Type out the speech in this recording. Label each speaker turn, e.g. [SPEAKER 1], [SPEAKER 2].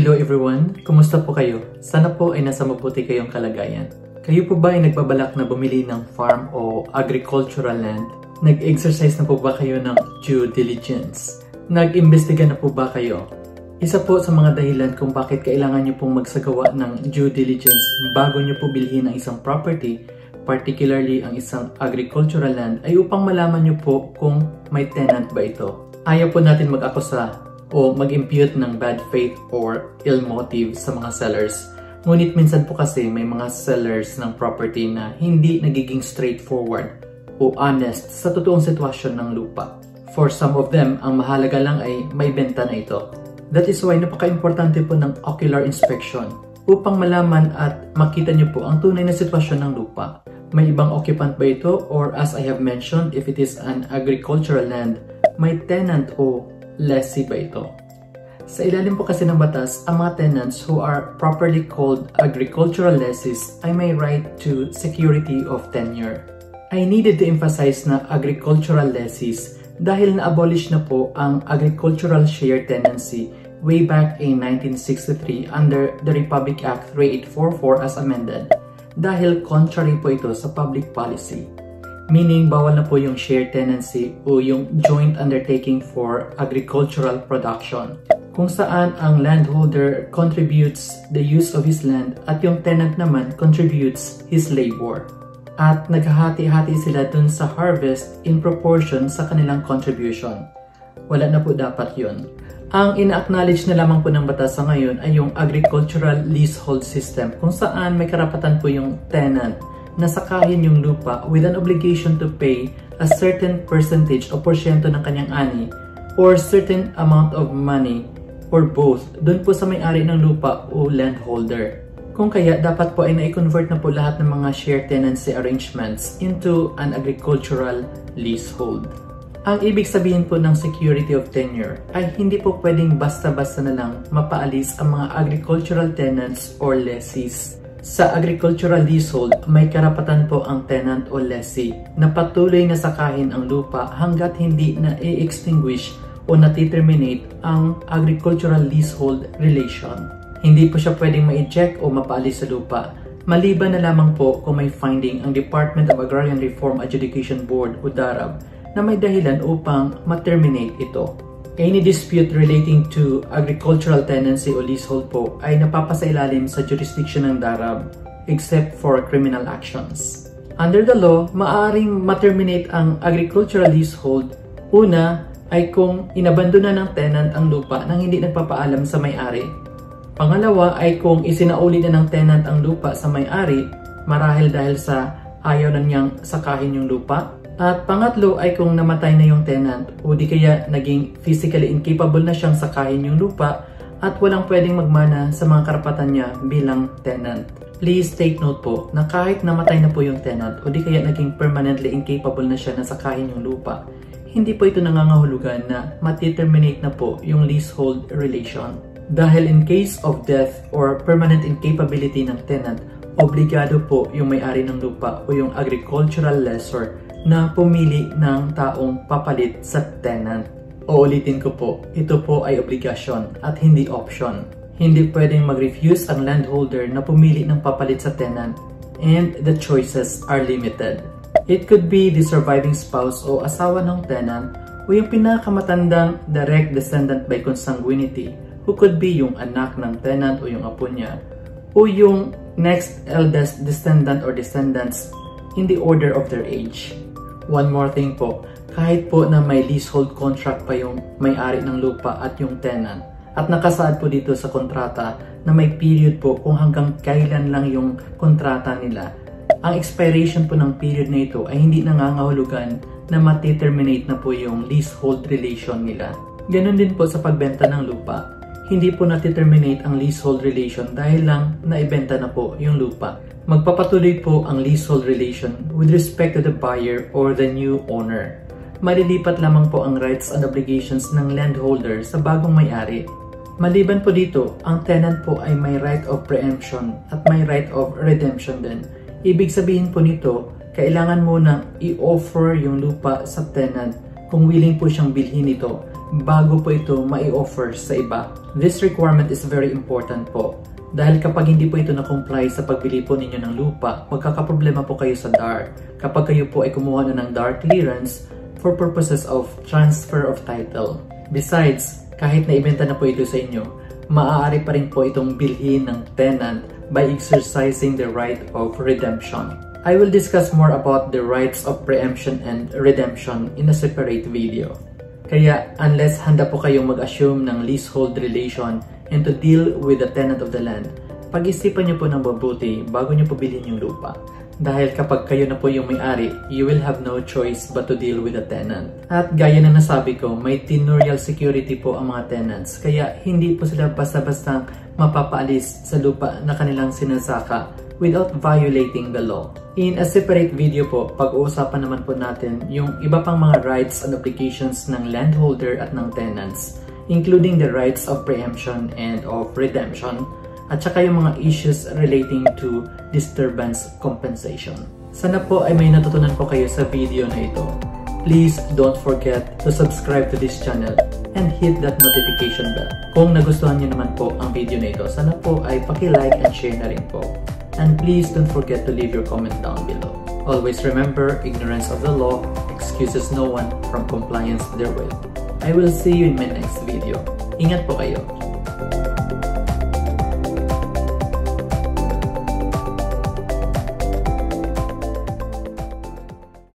[SPEAKER 1] Hello everyone! Kumusta po kayo? Sana po ay nasa mabuti kayong kalagayan. Kayo po ba ay nagbabalak na bumili ng farm o agricultural land? Nag-exercise na po ba kayo ng due diligence? Nag-imbestiga na po ba kayo? Isa po sa mga dahilan kung bakit kailangan nyo pong magsagawa ng due diligence bago nyo po bilhin ang isang property, particularly ang isang agricultural land, ay upang malaman nyo po kung may tenant ba ito. Ayaw po natin mag-akusa o mag-impute ng bad faith or ill motive sa mga sellers. Ngunit minsan po kasi may mga sellers ng property na hindi nagiging straightforward o honest sa totoong sitwasyon ng lupa. For some of them, ang mahalaga lang ay may benta na ito. That is why napaka-importante po ng ocular inspection upang malaman at makita nyo po ang tunay na sitwasyon ng lupa. May ibang occupant ba ito, or as I have mentioned, if it is an agricultural land, may tenant o lessee ba ito? Sa ilalim po kasi ng batas, ang mga tenants who are properly called agricultural lessees ay may right to security of tenure. I needed to emphasize na agricultural lessees dahil na-abolish na po ang agricultural share tenancy way back in 1963 under the Republic Act 3844 as amended dahil contrary po ito sa public policy. Meaning, bawal na po yung share tenancy o yung joint undertaking for agricultural production, kung saan ang landholder contributes the use of his land at yung tenant naman contributes his labor. At naghahati-hati sila dun sa harvest in proportion sa kanilang contribution. Wala na po dapat yun. Ang ina-acknowledge na lamang po ng batas sa ngayon ay yung agricultural leasehold system, kung saan may karapatan po yung tenant na sakahin yung lupa with an obligation to pay a certain percentage o porsyento ng kanyang ani or certain amount of money or both dun po sa may-ari ng lupa o landholder. Kung kaya, dapat po ay na-convert na po lahat ng mga share tenancy arrangements into an agricultural leasehold. Ang ibig sabihin po ng security of tenure ay hindi po pwedeng basta-basta na lang mapaalis ang mga agricultural tenants or lessees. Sa agricultural leasehold, may karapatan po ang tenant o lessee na patuloy na sakahin ang lupa hanggat hindi na i-extinguish o na-terminate ang agricultural leasehold relation. Hindi po siya pwedeng ma-eject o mapaalis sa lupa, maliban na lamang po kung may finding ang Department of Agrarian Reform Adjudication Board o DARAB na may dahilan upang ma-terminate ito. Any dispute relating to agricultural tenancy o leasehold po ay napapasailalim sa jurisdiction ng DARAB except for criminal actions. Under the law, maaaring ma-terminate ang agricultural leasehold. Una ay kung inabandona ng tenant ang lupa nang hindi nagpapaalam sa may-ari. Pangalawa ay kung isinauli na ng tenant ang lupa sa may-ari marahil dahil sa ayaw na niyang sakahin yung lupa. At pangatlo ay kung namatay na yung tenant o di kaya naging physically incapable na siyang sakahin yung lupa at walang pwedeng magmana sa mga karapatan niya bilang tenant. Please take note po na kahit namatay na po yung tenant o di kaya naging permanently incapable na siya na sakahin yung lupa, hindi po ito nangangahulugan na mati-terminate na po yung leasehold relation. Dahil in case of death or permanent incapability ng tenant, obligado po yung may-ari ng lupa o yung agricultural lessor na pumili ng taong papalit sa tenant. Uulitin ko po, ito po ay obligasyon at hindi option. Hindi pwedeng mag-refuse ang landholder na pumili ng papalit sa tenant, and the choices are limited. It could be the surviving spouse o asawa ng tenant o yung pinakamatandang direct descendant by consanguinity, who could be yung anak ng tenant o yung apo niya, o yung next eldest descendant or descendants in the order of their age. One more thing po, kahit po na may leasehold contract pa yung may-ari ng lupa at yung tenant, at nakasaad po dito sa kontrata na may period po kung hanggang kailan lang yung kontrata nila, ang expiration po ng period na ito ay hindi nangangahulugan na mati-terminate na po yung leasehold relation nila. Ganon din po sa pagbenta ng lupa. Hindi po nati-terminate ang leasehold relation dahil lang naibenta na po yung lupa. Magpapatuloy po ang leasehold relation with respect to the buyer or the new owner. Malilipat lamang po ang rights and obligations ng landholder sa bagong may-ari. Maliban po dito, ang tenant po ay may right of preemption at may right of redemption din. Ibig sabihin po nito, kailangan mo na i-offer yung lupa sa tenant kung willing po siyang bilhin ito bago po ito mai-offer sa iba. This requirement is very important po. Dahil kapag hindi po ito na-comply sa pagbili po ninyo ng lupa, magkakaproblema po kayo sa DAR kapag kayo po ay kumuha na ng DAR clearance for purposes of transfer of title. Besides, kahit na ibenta na po ito sa inyo, maaari pa rin po itong bilhin ng tenant by exercising the right of redemption. I will discuss more about the rights of preemption and redemption in a separate video. Kaya unless handa po kayong mag-assume ng leasehold relation and to deal with the tenant of the land, pag-isipan niyo po ng mabuti bago niyo po bilhin yung lupa. Dahil kapag kayo na po yung may-ari, you will have no choice but to deal with the tenant. At gaya na nasabi ko, may tenurial security po ang mga tenants, kaya hindi po sila basta-bastang mapapaalis sa lupa na kanilang sinasaka without violating the law. In a separate video po, pag-uusapan naman po natin yung iba pang mga rights and obligations ng landholder at ng tenants, including the rights of preemption and of redemption, at saka yung mga issues relating to disturbance compensation. Sana po ay may natutunan po kayo sa video na ito. Please don't forget to subscribe to this channel and hit that notification bell. Kung nagustuhan niyo naman po ang video na ito, sana po ay paki-like and share na rin po. And please don't forget to leave your comment down below. Always remember, ignorance of the law excuses no one from compliance therewith. I will see you in my next video. Ingat po kayo.